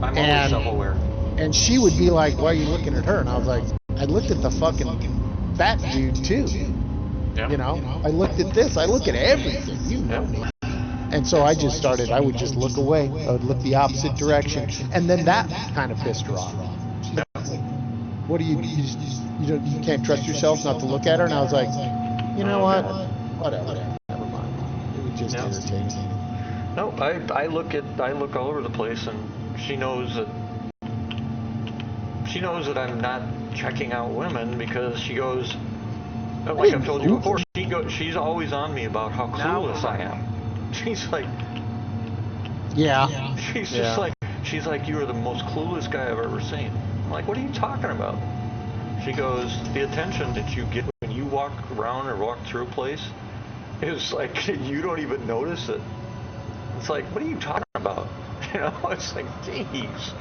I'm always self-aware. And she would be like, "Why are you looking at her?" And I was like, "I looked at the fucking fat dude too. Yeah. You know, I looked at this. I look at everything. You know me." And so I just started. I would just look away. I would look the opposite direction, and then that kind of pissed her off. She's like, "What do you can't trust yourself not to look at her?" And I was like, "You know what? Whatever. Never mind. It was just irritating." No, I look all over the place, and she knows that I'm not checking out women because she goes, like I've told you before, she's always on me about how clueless I am. She's like, yeah. She's just like, she's like, "You are the most clueless guy I've ever seen." I'm like, "What are you talking about?" She goes, "The attention that you get when you walk around or walk through a place is like you don't even notice it." It's like, "What are you talking about?" You know, it's like, geez.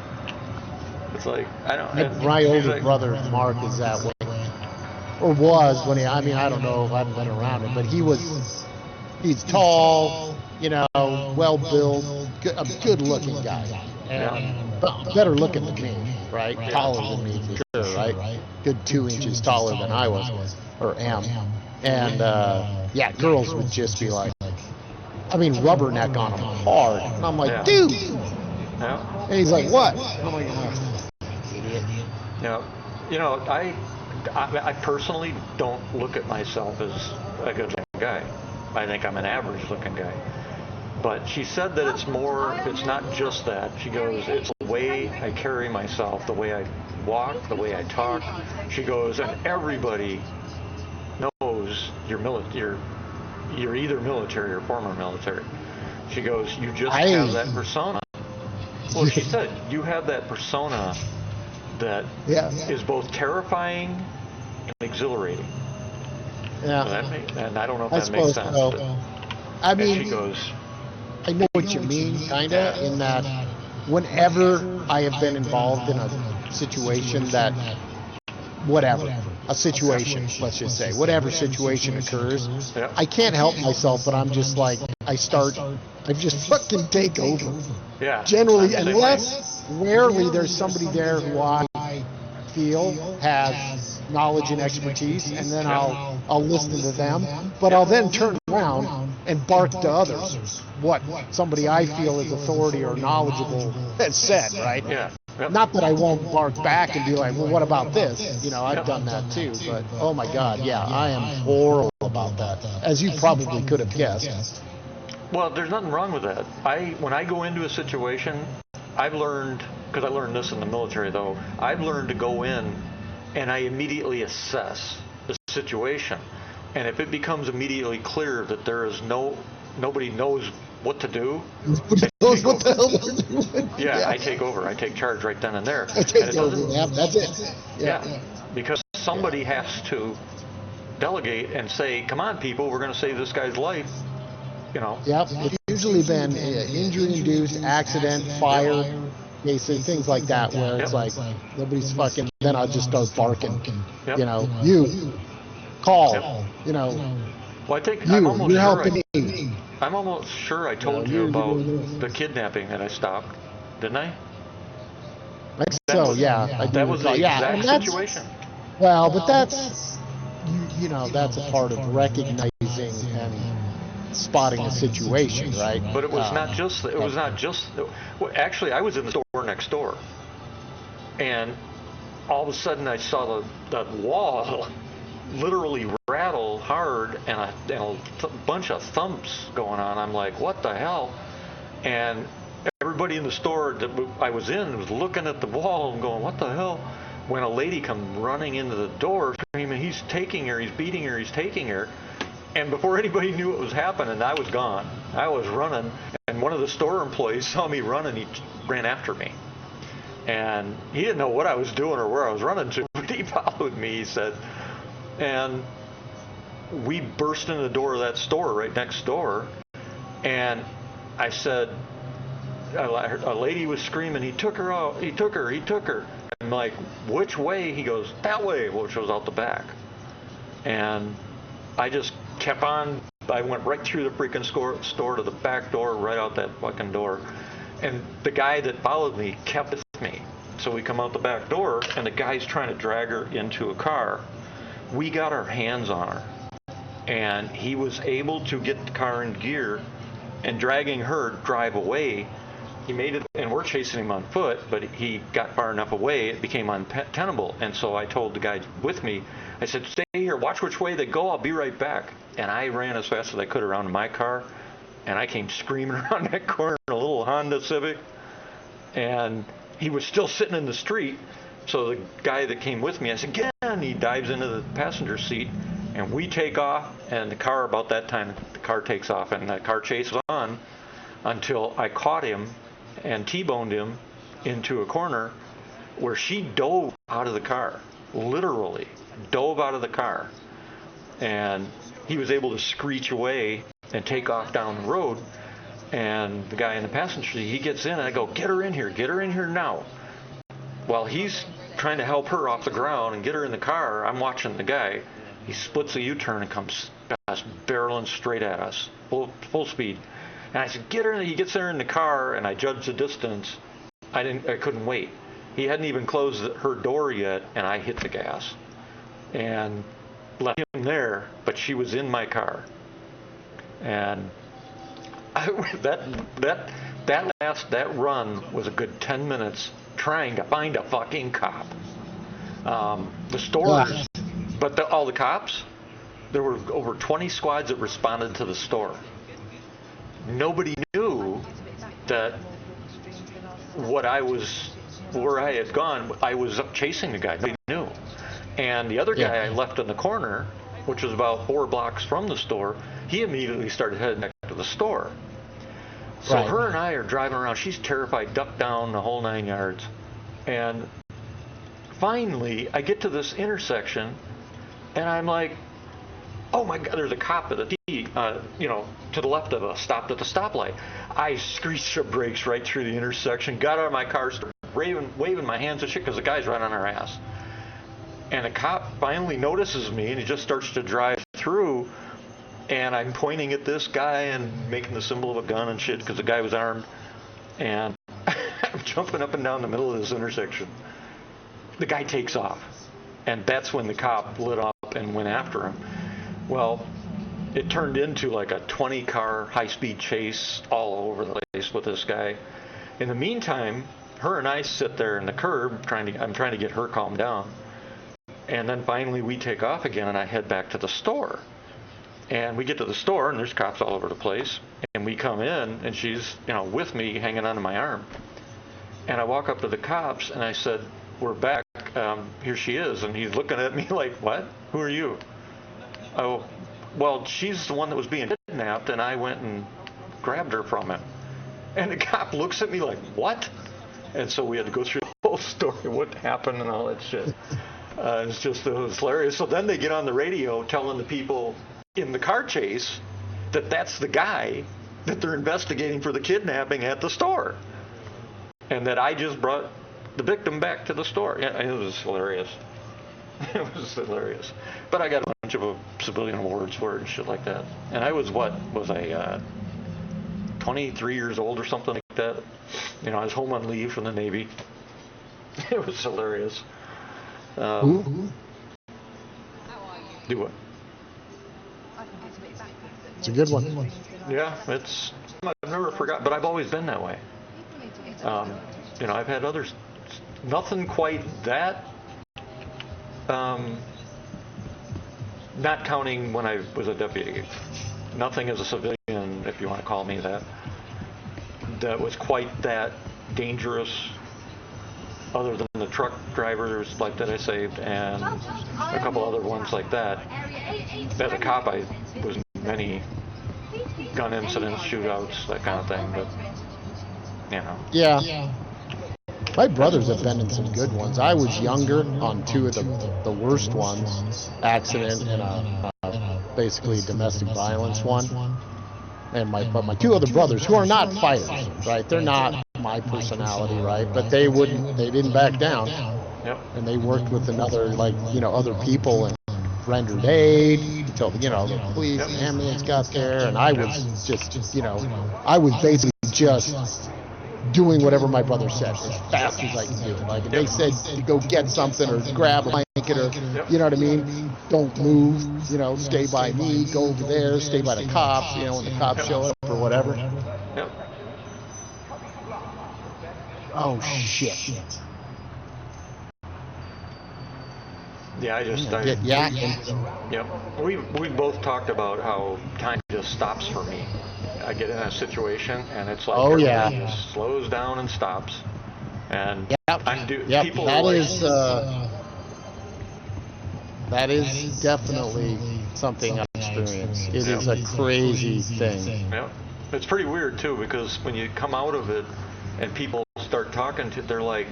It's like, I don't. My older brother Mark is that way, or was when he. I mean, I don't know. I haven't been around him, but he's tall, you know, well built, a good looking guy, and better looking than me, right? Yeah. Taller than me for sure, right? Good 2 inches taller than I was, or am. And yeah, girls would just be like, I mean, rubberneck on him hard, and I'm like, dude. Yeah. And he's like, "What?" I'm like, "Oh, idiot." Yeah. You know, I personally don't look at myself as a good-looking guy. I think I'm an average-looking guy. But she said that it's not just that. She goes, "It's the way I carry myself, the way I walk, the way I talk." She goes, "And everybody knows you're either military or former military." She goes, "You just have that persona." Well, she said, "You have that persona that is both terrifying and exhilarating." Yeah. And I don't know if that makes sense. So. But, I mean, and she goes, I know what you mean, kinda, in that whenever I have been involved in a situation that, a situation, let's just say, whatever situation occurs, I can't help myself, but I'm just like, I just fucking take over. Yeah. Generally, unless rarely there's somebody there who I feel has knowledge and expertise, and then I'll listen to them, but I'll then turn around and bark to others what somebody I feel is authority or knowledgeable has said, right? Yeah. Yep. Not that I won't bark back and be like, "Well, what about this?" You know, I've done that too, but oh my God, yeah, I am horrible about that, as you probably could have guessed. Well, there's nothing wrong with that. When I go into a situation, I've learned, because I learned this in the military though, I've learned to go in and I immediately assess the situation. And if it becomes immediately clear that nobody knows what to do, Nobody knows what the hell they're doing. Yeah, I take over. I take charge right then and there. I take over. Yeah, that's it. Yeah, because somebody has to delegate and say, "Come on, people, we're going to save this guy's life." You know. Yep. It's usually been injury-induced, accident, fire cases, things like that, where it's like nobody's fucking. Then I'll just start barking. You know, you call. You know. Well, I think you're helping me. I'm almost sure I told you about the kidnapping that I stopped, didn't I? So yeah, I do. That was the exact situation. Well, but that's you know, that's a part of recognizing and spotting a situation, right? But it was not just. It was not just. Well, actually, I was in the store next door, and all of a sudden I saw the wall literally rattle hard, and a bunch of thumps going on. I'm like, "What the hell?" And everybody in the store that I was in was looking at the wall and going, "What the hell?" When a lady come running into the door screaming, "He's taking her, he's beating her, he's taking her." And before anybody knew what was happening, I was gone. I was running, and one of the store employees saw me running. He ran after me. And he didn't know what I was doing or where I was running to, but he followed me, he said. And we burst into the door of that store right next door, and I said, a lady was screaming, "He took her out, he took her, he took her." I'm like, "Which way?" He goes, "That way," which was out the back. And I just kept on. I went right through the freaking store to the back door, right out that fucking door. And the guy that followed me kept with me. So we come out the back door, and the guy's trying to drag her into a car. We got our hands on her, and he was able to get the car in gear and dragging her drive away. He made it, and we're chasing him on foot, but he got far enough away, it became untenable. And so I told the guy with me, I said, stay here, watch which way they go, I'll be right back. And I ran as fast as I could around to my car, and I came screaming around that corner in a little Honda Civic, and he was still sitting in the street. So the guy that came with me, I said, get in. He dives into the passenger seat, and we take off, and the car, about that time, the car takes off, and the car chases on until I caught him and T-boned him into a corner where she dove out of the car, literally dove out of the car. And he was able to screech away and take off down the road. And the guy in the passenger seat, he gets in, and I go, get her in here now. While he's trying to help her off the ground and get her in the car, I'm watching the guy. He splits a U-turn and comes barreling straight at us, full speed. And I said, get her in. He gets her in the car, and I judged the distance. I couldn't wait. He hadn't even closed her door yet, and I hit the gas and left him there. But she was in my car, and that run was a good 10 minutes trying to find a fucking cop. The stores, but all the cops, there were over 20 squads that responded to the store. Nobody knew that where I had gone, I was chasing the guy. Nobody knew. And the other guy I left in the corner, which was about 4 blocks from the store, he immediately started heading back to the store. So her and I are driving around. She's terrified, ducked down the whole 9 yards. And finally, I get to this intersection, and I'm like, oh my God, there's a cop at the to the left of us, stopped at the stoplight. I screeched the brakes right through the intersection, got out of my car, started waving my hands and shit because the guy's right on our ass. And the cop finally notices me, and he just starts to drive through, and I'm pointing at this guy and making the symbol of a gun and shit because the guy was armed. And I'm jumping up and down the middle of this intersection. The guy takes off, and that's when the cop lit up and went after him. Well, it turned into like a 20-car high-speed chase all over the place with this guy. In the meantime, her and I sit there in the curb I'm trying to get her calmed down. And then finally we take off again, and I head back to the store. And we get to the store, and there's cops all over the place. And we come in, and she's, with me, hanging onto my arm. And I walk up to the cops, and I said, we're back. Here she is. And he's looking at me like, what? Who are you? Oh, well, she's the one that was being kidnapped, and I went and grabbed her from him. And the cop looks at me like, what? And so we had to go through the whole story, what happened and all that shit. It was hilarious. So then they get on the radio telling the people in the car chase that that's the guy that they're investigating for the kidnapping at the store. And that I just brought the victim back to the store. Yeah, it was hilarious. It was hilarious. But I got a bunch of civilian awards for it and shit like that. And I was 23 years old or something like that. I was home on leave from the Navy. It was hilarious. Do what? It's a good one. Yeah, I've never forgot, but I've always been that way. I've had others, nothing quite that. Not counting when I was a deputy. Nothing as a civilian, if you want to call me that was quite that dangerous, other than the truck drivers like that I saved and a couple other ones like that. As a cop, I was in many gun incidents, shootouts, that kind of thing, but Yeah. My brothers have been in some good ones. I was younger on 2 of the worst ones, accident and basically domestic violence one. And my 2 other brothers, who are not fighters, right? They're not my personality, right? But they didn't back down. Yep. And they worked with other people and rendered aid until the police and ambulance got there. And I was just I was basically just doing whatever my brother said as fast as I can do it. Like if they said to go get something or grab a blanket or, you know what I mean? Don't move, you know, stay by me, go over there, stay by the cops, you know, when the cops show up or whatever. Yep. Oh, shit. Yeah, I Get yakking. Yep. We both talked about how time just stops for me. I get in a situation and it's like everything just slows down and stops. And people that are is that is definitely something I've experienced. It is a crazy thing. Yep. It's pretty weird too, because when you come out of it and people start talking to, they're like,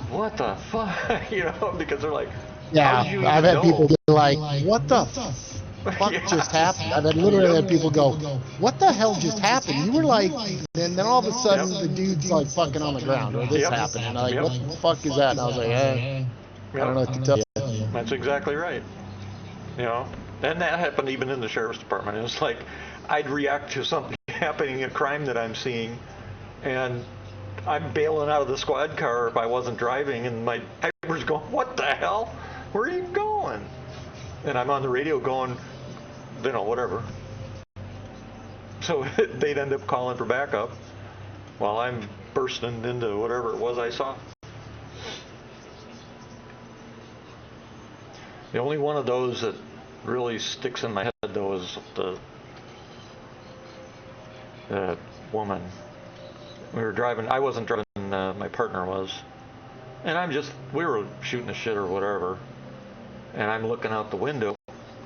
what the fuck? You know, because they're like, yeah, I've had people be like, what the fuck Yeah. just happened? I've literally had people go, what the hell just happened? You were like, and then all of a sudden the dude's like fucking on the ground, or this happened, and I'm like, what the fuck is that? And I was like, I don't know what to tell you. That's exactly right. You know, and that happened even in the sheriff's department. It's like I'd react to something happening, a crime that I'm seeing, and I'm bailing out of the squad car if I wasn't driving, and my driver's going, what the hell? Where are you going? And I'm on the radio going, you know, whatever. So they'd end up calling for backup while I'm bursting into whatever it was I saw. The only one of those that really sticks in my head, though, is the woman. We were driving, I wasn't driving, my partner was. And we were shooting the shit or whatever. And I'm looking out the window.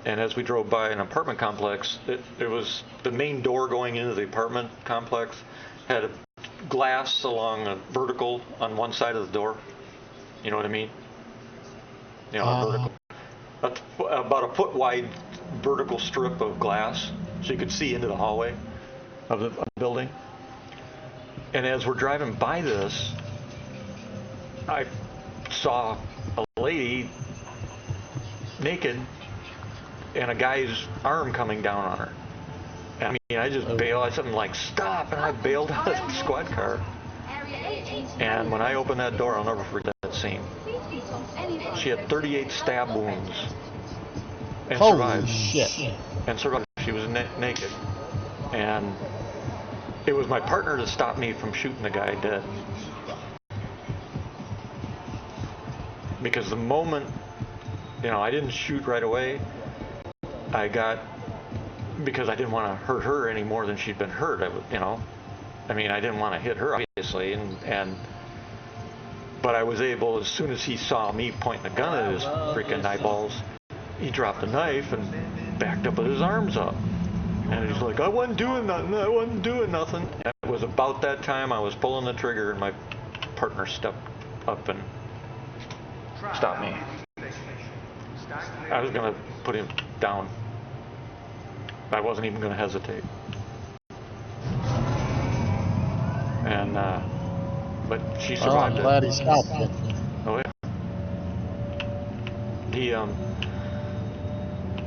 And as we drove by an apartment complex, it was the main door going into the apartment complex had a glass along a vertical on one side of the door. You know what I mean? You know, vertical. About a foot wide vertical strip of glass so you could see into the hallway of the building. And as we're driving by this, I saw a lady naked and a guy's arm coming down on her. And I mean, I just bailed. I said, like, stop, and I bailed out of the squad car. And when I opened that door, I'll never forget that scene. She had 38 stab wounds and survived. Shit. And survived. She was naked. And it was my partner that stopped me from shooting the guy dead. Because the moment, you know, I didn't shoot right away. Because I didn't want to hurt her any more than she'd been hurt. I didn't want to hit her, obviously, but I was able, as soon as he saw me pointing a gun at his freaking eyeballs, he dropped the knife and backed up with his arms up. And he's like, I wasn't doing nothing. And it was about that time I was pulling the trigger and my partner stepped up and stopped me. I was going to put him down. I wasn't even going to hesitate. And, but she survived. I'm glad he stopped it. Oh yeah.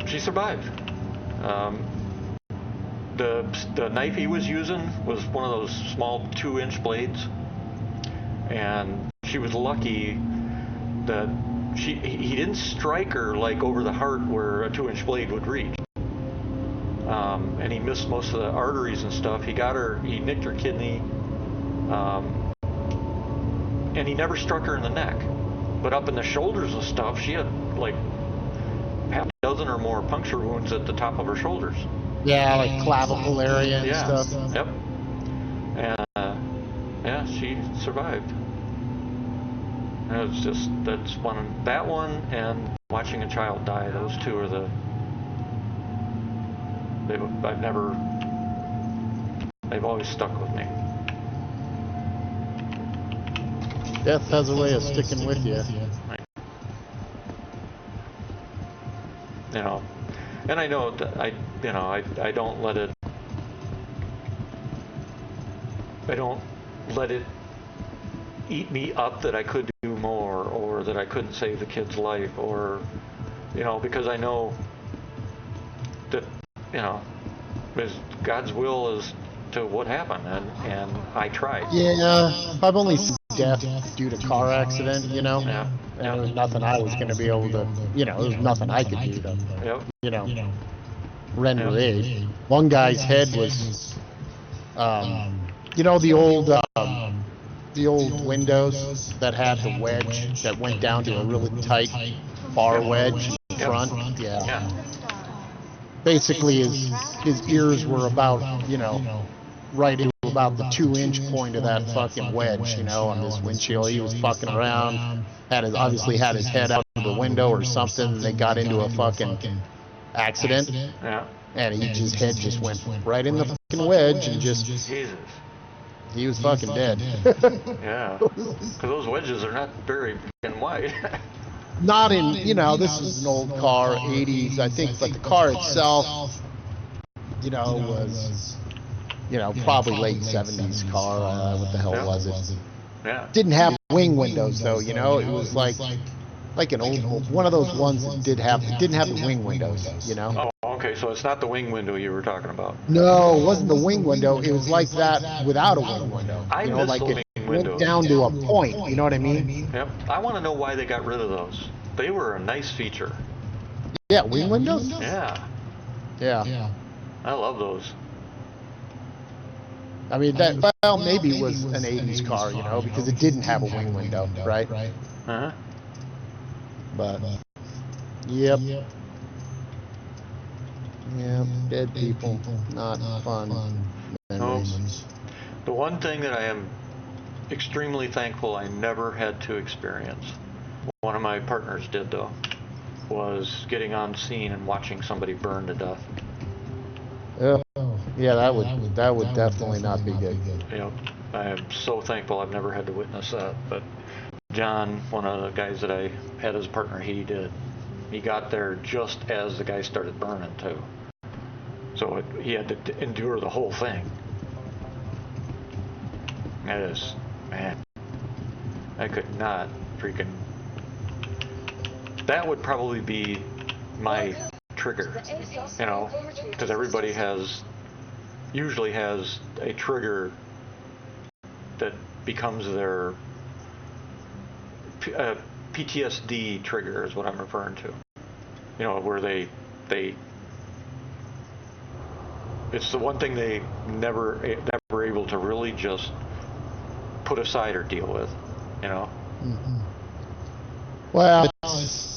She survived. The knife he was using was one of those small 2-inch blades, and she was lucky that he didn't strike her like over the heart where a 2-inch blade would reach. And he missed most of the arteries and stuff. He nicked her kidney. And he never struck her in the neck. But up in the shoulders and stuff, she had like half a dozen or more puncture wounds at the top of her shoulders. Yeah, like clavicle area and stuff. Yep. And she survived. And it was just, that one and watching a child die, those two are they've always stuck with me. Death has a way of sticking with you. Right. You know, and I know that I don't let it eat me up that I could do more, or that I couldn't save the kid's life, or, because I know that, God's will is to what happened, and I tried. Yeah, I've only seen death due to car accident, you know, Yeah. and there was nothing I was going to be able to, you know, there was nothing I could do to, Yep. you know, render aid. One guy's head was, you know, the old windows that had the wedge that went down to a really tight bar wedge in front. Yeah. Yeah. Basically, his ears were about, you know, right into about the 2-inch point of that fucking wedge, you know, on this windshield. He was fucking around, obviously had his head out of the window or something, and they got into a fucking accident, Yeah. and his head just went right in the fucking wedge, and just, Jesus. he was fucking dead. Yeah. Because those wedges are not very fucking wide. Not in, you know, this is an old car, 80s, I think, but the car itself, you know, was, you know, probably late 70s car. What the hell was it? Yeah. Didn't have wing windows though, you know. It was like an old one of those ones that didn't have the wing windows, you know. Oh, okay. So it's not the wing window you were talking about. No, it wasn't the wing window. It was like that without a wing window. I You know, miss like the it wing went windows. down to a point. You know what I mean? Yep. I want to know why they got rid of those. They were a nice feature. Yeah, wing windows. Yeah. Yeah. I love those. I mean, well, maybe it was an 80s car, you know, because it didn't have a wing window, right? Uh-huh. But, yep. Yep, dead people, not fun memories. The one thing that I am extremely thankful I never had to experience, one of my partners did though, was getting on scene and watching somebody burn to death. Yeah, that would definitely not be good. Yep. I am so thankful I've never had to witness that. But John, one of the guys that I had as a partner, he did. He got there just as the guy started burning too. So he had to endure the whole thing. That is, man, I could not freaking. That would probably be my trigger, you know, because everybody usually has a trigger that becomes their PTSD trigger is what I'm referring to. You know, where they it's the one thing they never able to really just put aside or deal with, you know. Mm-hmm. Well,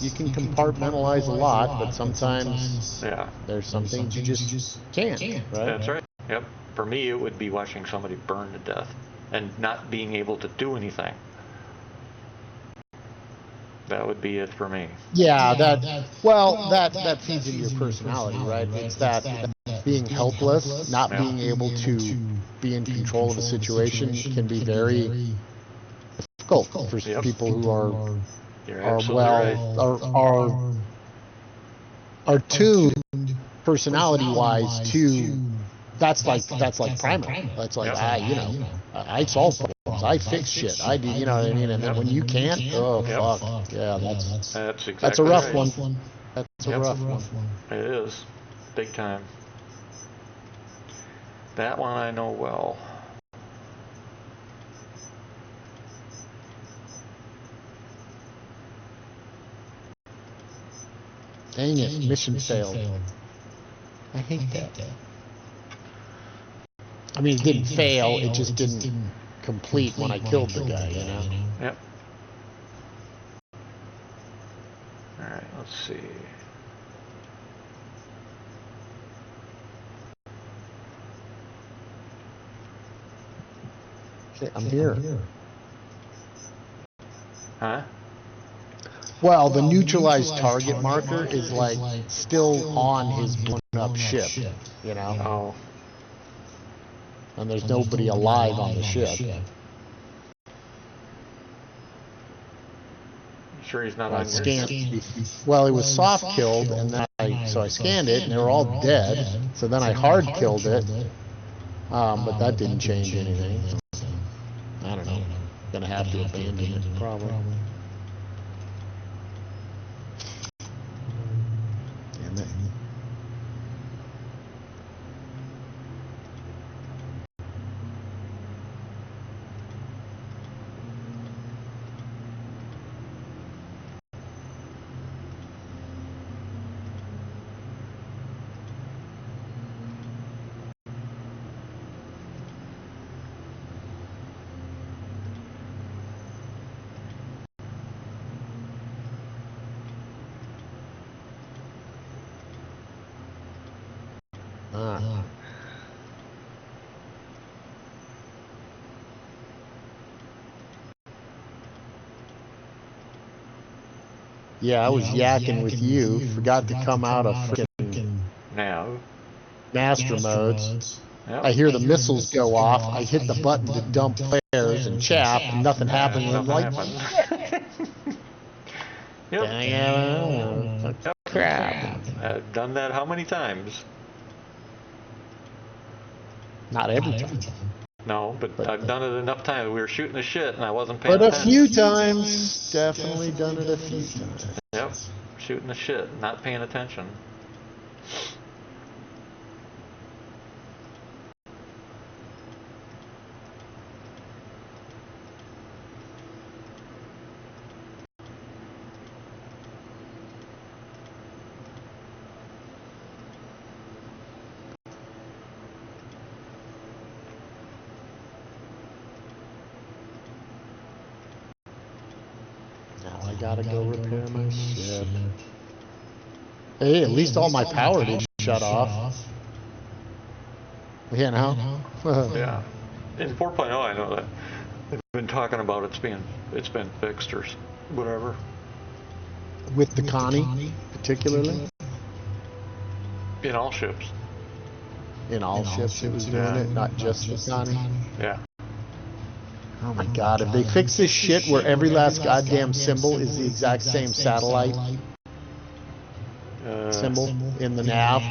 you can compartmentalize a lot, but sometimes there's some things you just can't, right? That's right. Yep. For me, it would be watching somebody burn to death and not being able to do anything. That would be it for me. Yeah, that feeds into your personality, right? It's that being helpless, not being able to be in control of a situation can be very difficult for people who are tuned personality-wise to. That's like primary. That's like I solve problems, I fix shit, I do, you know what I mean? And then when you can't, fuck, yeah, that's a rough one. That's a rough one. It is, big time. That one I know well. Dang it, mission failed. I hate that. I mean, it didn't fail, it just didn't complete when I killed the guy, you know? Yep. Alright, let's see. Okay, I'm here. Huh? Well, the neutralized target marker is like still on his blown up ship, you know? Oh. And there's nobody alive on the ship. Sure he's not on scanned. Well, he was soft killed, and then I scanned it, and they were all dead. So then I hard killed it, but that didn't change anything. I don't know. Gonna have to abandon it, probably. Damn it. Yeah, I was yakking with you. Forgot to come out of freaking master modes. Yep. I hear the missiles go off. I hit the button to dump flares and chaff, and nothing happened. And I'm like, yep. Crap. I've done that how many times? Not every time. No, but I've done it enough times. We were shooting the shit, and I wasn't paying But attention. a few times. Definitely done it a few times. Yep, shooting the shit, not paying attention. Now I gotta go repair my ship. Hey, at least all my power didn't shut off. You know? Yeah. In 4.0, I know that they've been talking about it's been fixed or whatever. With the Connie, particularly? In all ships. In all ships it was doing it, not just the Connie? Yeah. Oh my god, if they fix this shit where every last goddamn symbol is the exact same satellite symbol in the nav.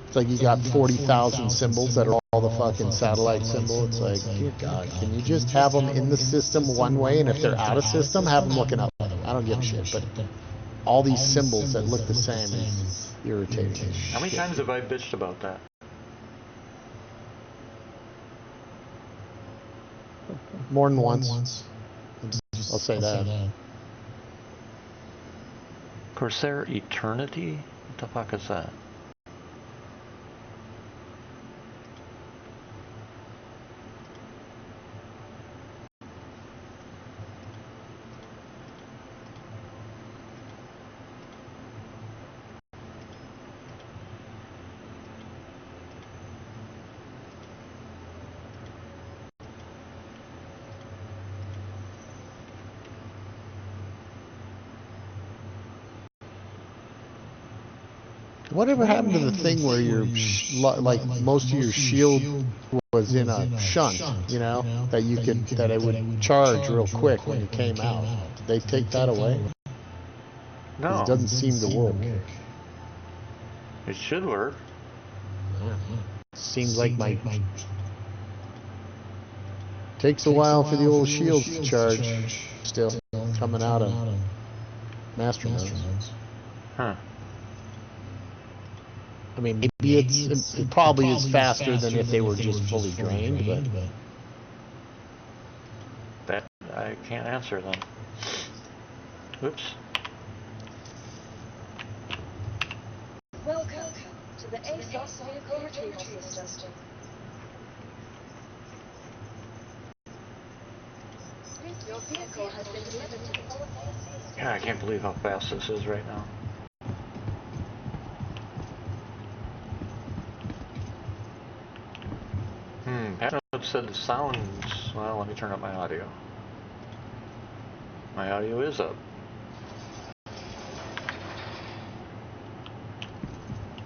It's like you got 40,000 symbols that are all the fucking satellite symbol. It's like, dear God, can you just have them in the system one way, and if they're out of system, have them looking up. I don't give a shit, but all these symbols that look the same is irritating. How many times have I bitched about that? More than once. I'll say that. Corsair Eternity? What the fuck is that? Whatever happened to the thing where your like most of your shield was in a shunt, you know, that you could that it would charge real quick when you came out? Did they take that away? No. It doesn't seem to work. It should work. Seems like my takes a while for the old shields to charge. Still coming out of master modes. Huh. I mean, maybe it probably is faster than if they were just fully drained, but That I can't answer then. Oops. Welcome to the ASOS vehicle retrieval system. Your vehicle has been delivered to the God, I can't believe how fast this is right now. Patrick said the sounds. Well, let me turn up my audio. My audio is up.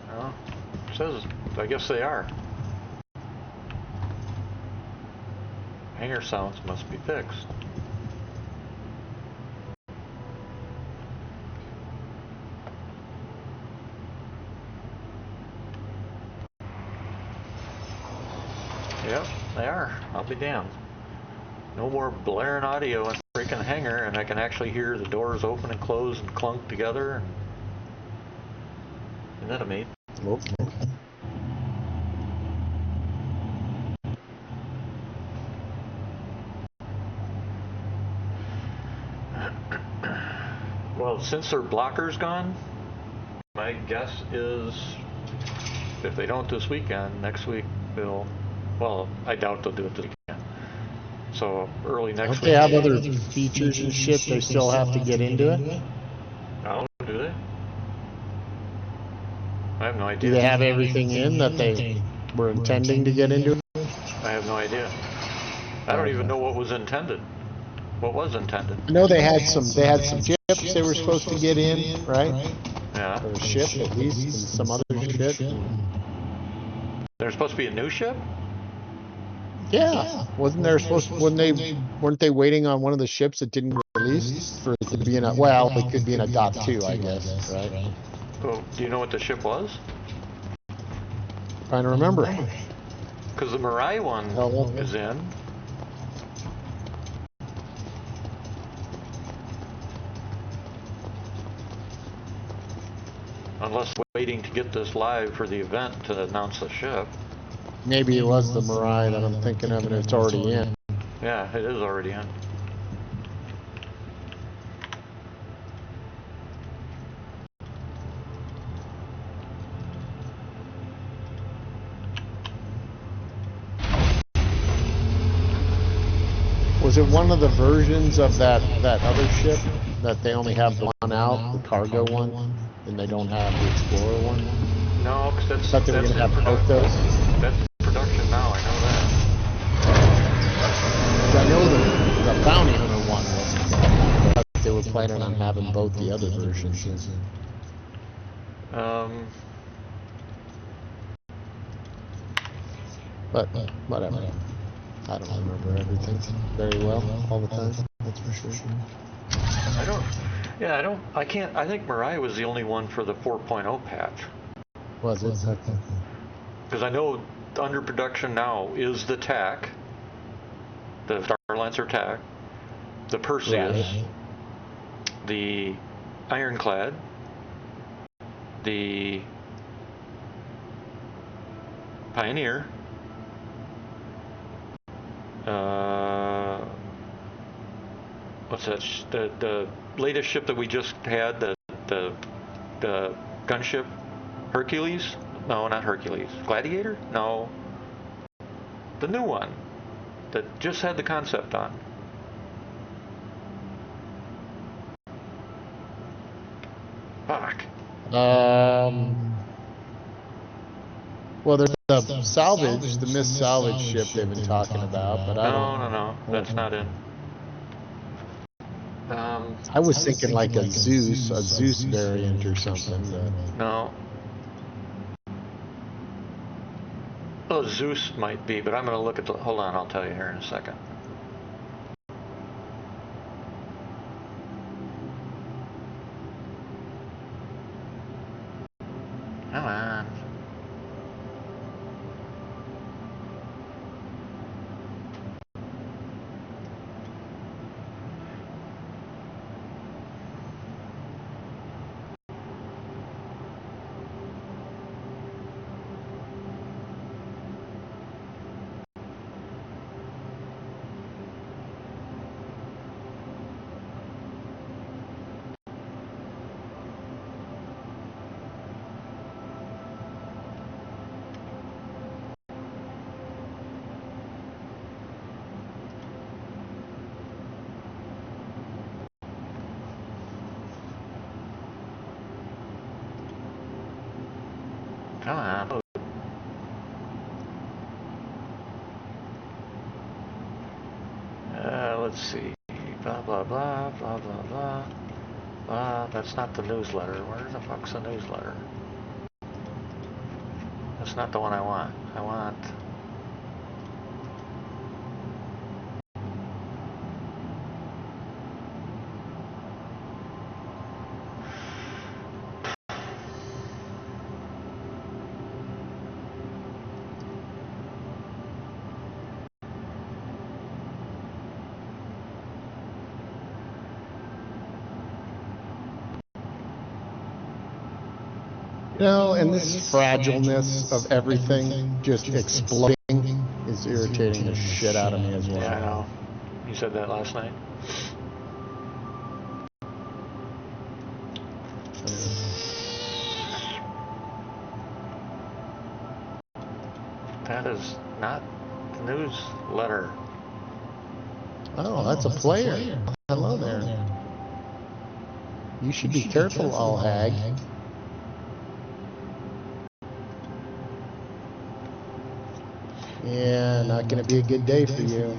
Well, it says, I guess they are. Hangar sounds must be fixed. Yep, they are. I'll be damned. No more blaring audio in the freaking hangar, and I can actually hear the doors open and close and clunk together. And isn't that amazing? okay. Well, since their blocker's gone, my guess is if they don't this weekend, next week they'll. Well, I doubt they'll do it this weekend. So early next Don't week. they have other features and shit they still have to get into it? Oh, do they? I have no Do idea. they have everything in that they were intending to get into? I have no idea. I don't even know what was intended. What was intended? I know they had some ships they were supposed to get in, right? Yeah. Or a ship at least, and some other shit. There's supposed to be a new ship? Yeah, weren't they waiting on one of the ships that didn't get released for it to be in a, well, it could be in a dot 2, I guess, right? Oh, do you know what the ship was? Trying to remember. Because the Mirai one is in. Unless waiting to get this live for the event to announce the ship. Maybe it was the Mirai that I'm thinking of, and it's already in. Yeah, it is already in. Was it one of the versions of that other ship that they only have one out, the cargo one, and they don't have the Explorer one? No, because that's, Thought they were that's gonna in have both those. That's in production now, I know that. I know the Bounty Hunter one wasn't gonna happen. I thought they were planning on having both the other versions. But whatever. I don't remember everything very well all the time. That's for sure. I think Mirai was the only one for the 4.0 patch. Was it? Okay. Because I know under production now is the TAC, the Star Lancer TAC, the Perseus, Right. the Ironclad, the Pioneer, what's that? The latest ship that we just had, the gunship, Hercules? No, not Hercules. Gladiator? No. The new one that just had the concept on. Fuck. Well, there's the salvage, the Miss Salvage ship they've been talking about, but I don't. No. That's not in. I was thinking like a Zeus variant or something. But No. Oh, Zeus might be, but I'm going to look at the. Hold on, I'll tell you here in a second. Come on. Come on. Let's see. Blah, blah, blah, blah, blah, blah. That's not the newsletter. Where the fuck's the newsletter? That's not the one I want. I want... you know, and this fragileness of everything just exploding is irritating the shit out of me as well. Yeah, I know. You said that last night. That is not the newsletter. Oh, that's a player. Hello there. You should be careful, all hag. Yeah, not going to be a good day for you.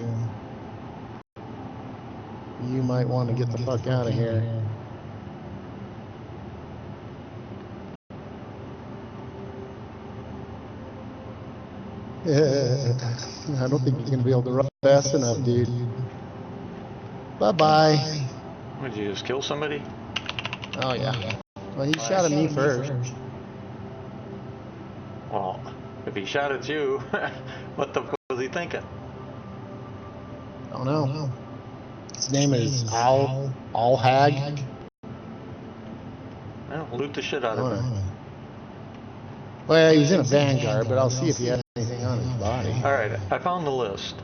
You might want to get the fuck out of here. I don't think you're going to be able to run fast enough, dude. Bye-bye. Would you just kill somebody? Oh, yeah. Well, he shot at me first. Well, if he shot at you, what the fuck was he thinking? I don't know. His name is Hag. Well, loot the shit out of him. Well, he's in a Vanguard, but I'll see if he has anything on his body. All right, I found the list.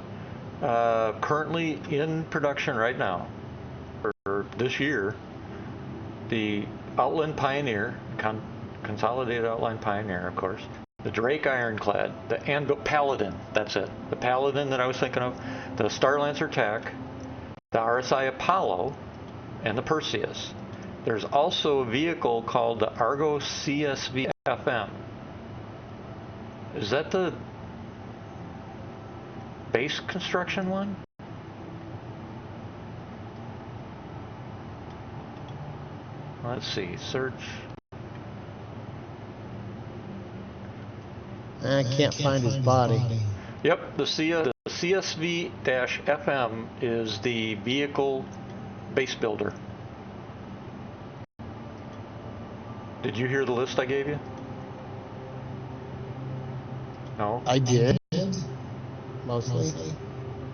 Currently in production right now, for this year, the Outland Pioneer, Consolidated Outland Pioneer, of course, the Drake Ironclad, the Paladin, that's it. The Paladin that I was thinking of, the Starlancer TAC, the RSI Apollo, and the Perseus. There's also a vehicle called the Argo CSV FM. Is that the base construction one? Let's see, search. I can't find his body. Yep, the CSV-FM is the vehicle base builder. Did you hear the list I gave you? No? I did. Mostly.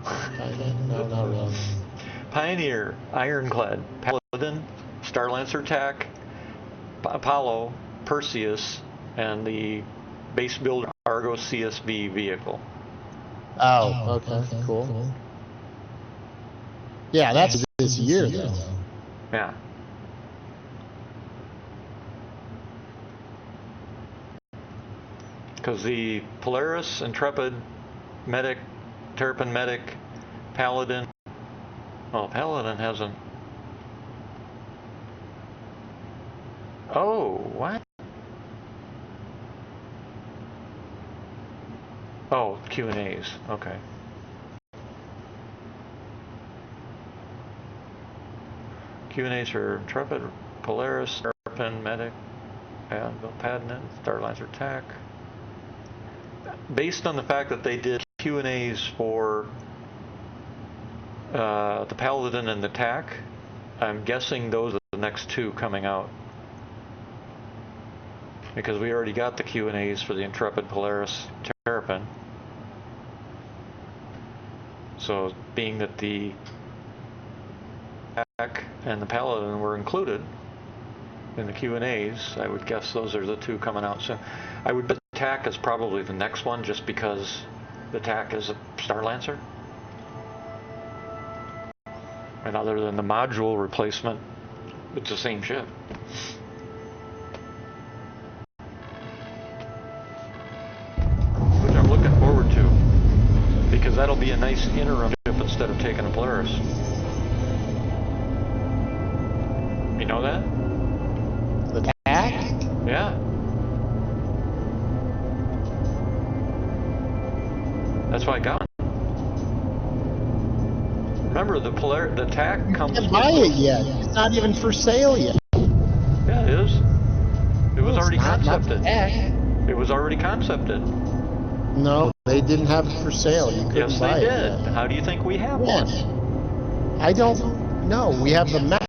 Kinda. No, not really. Pioneer, Ironclad, Paladin, Starlancer TAC, Apollo, Perseus, and the base builder Argo CSV vehicle. Oh, okay, cool. Yeah, that's this year, though. Yeah. Because the Polaris, Intrepid, Medic, Terrapin Medic, Paladin. Well, Paladin hasn't. Oh, what? Oh, Q&As. Okay. Q&As for Intrepid, Polaris, Terrapin Medic, Paladin, Starlancer TAC. Based on the fact that they did Q&As for the Paladin and the TAC, I'm guessing those are the next two coming out. Because we already got the Q&As for the Intrepid, Polaris, Terrapin. So being that the TAC and the Paladin were included in the Q&As, I would guess those are the two coming out soon. I would bet the TAC is probably the next one just because the TAC is a Starlancer. And other than the module replacement, it's the same ship. Which I'm looking forward to, because that'll be a nice interim ship instead of taking a Polaris. You know that? The TAC? Yeah. That's why I got one. Remember, the TAC comes. You can't buy it yet. It's not even for sale yet. Yeah, it is. It was already Not the concepted. TAC. It was already concepted. No, they didn't have it for sale. You couldn't Yes, buy they it did. yet. How do you think we have When? one? I don't know. We have the Max,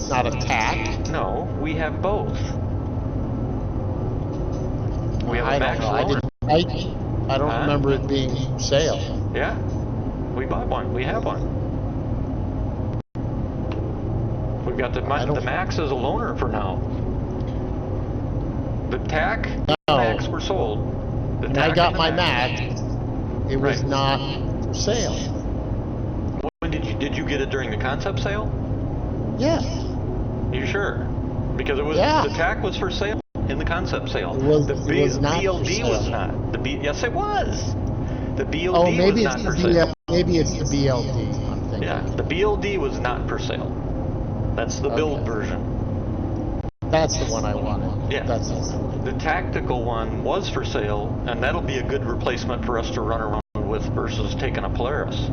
not a TAC. No, we have both. We have I a don't Max know. I don't Huh? remember it being sale. Yeah, we bought one. We have one. We've got the Max as a loaner for now. The TAC, No. Max were sold. The When I TAC got and the my Max, it was Right. not for sale. When did you get it during the concept sale? Yeah. You sure? Because it was Yeah. the TAC was for sale in the concept sale. It was- the it was not for BLD was sale. not. Yes, it was. The BLD Oh, maybe was it's not the for sale. maybe it's the BLD. I'm thinking. Yeah, the BLD was not for sale. That's the build Okay. version. That's the one I wanted. Yeah. That's the one I wanted. The tactical one was for sale, and that'll be a good replacement for us to run around with versus taking a Polaris.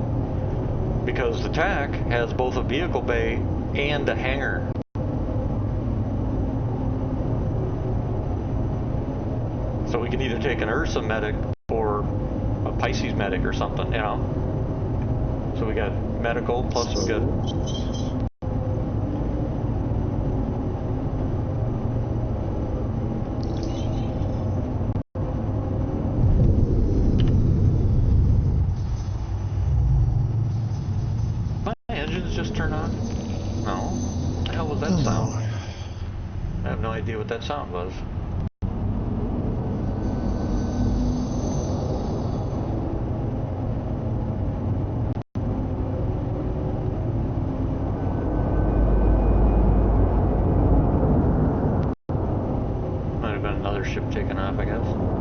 Because the TAC has both a vehicle bay and a hangar. So we can either take an Ursa medic or a Pisces medic or something, you know? So we got medical plus we got... My engines just turned on? No. What the hell was that sound? I have no idea what that sound was. Ship taking off, I guess.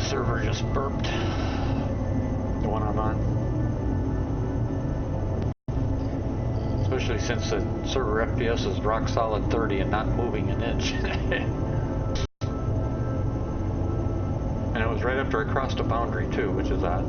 server just burped. The one I'm on. especially since the server FPS is rock solid 30 and not moving an inch. And it was right after I crossed a boundary too, which is odd.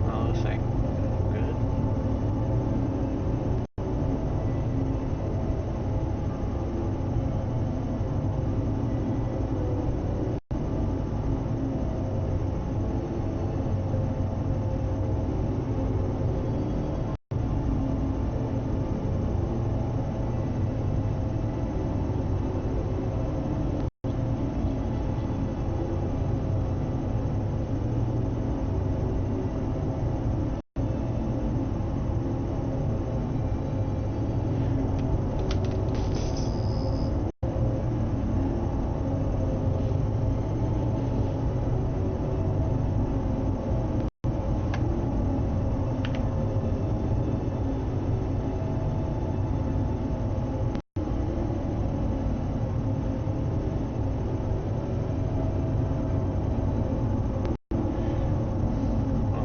Oh, this ain't good.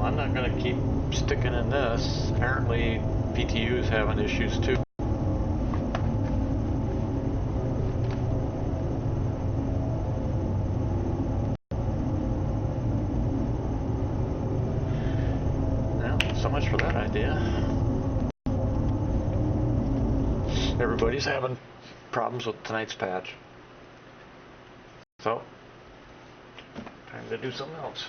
I'm not going to keep sticking in this. Apparently, PTU is having issues too. Well, so much for that idea. Everybody's having problems with tonight's patch. So, time to do something else.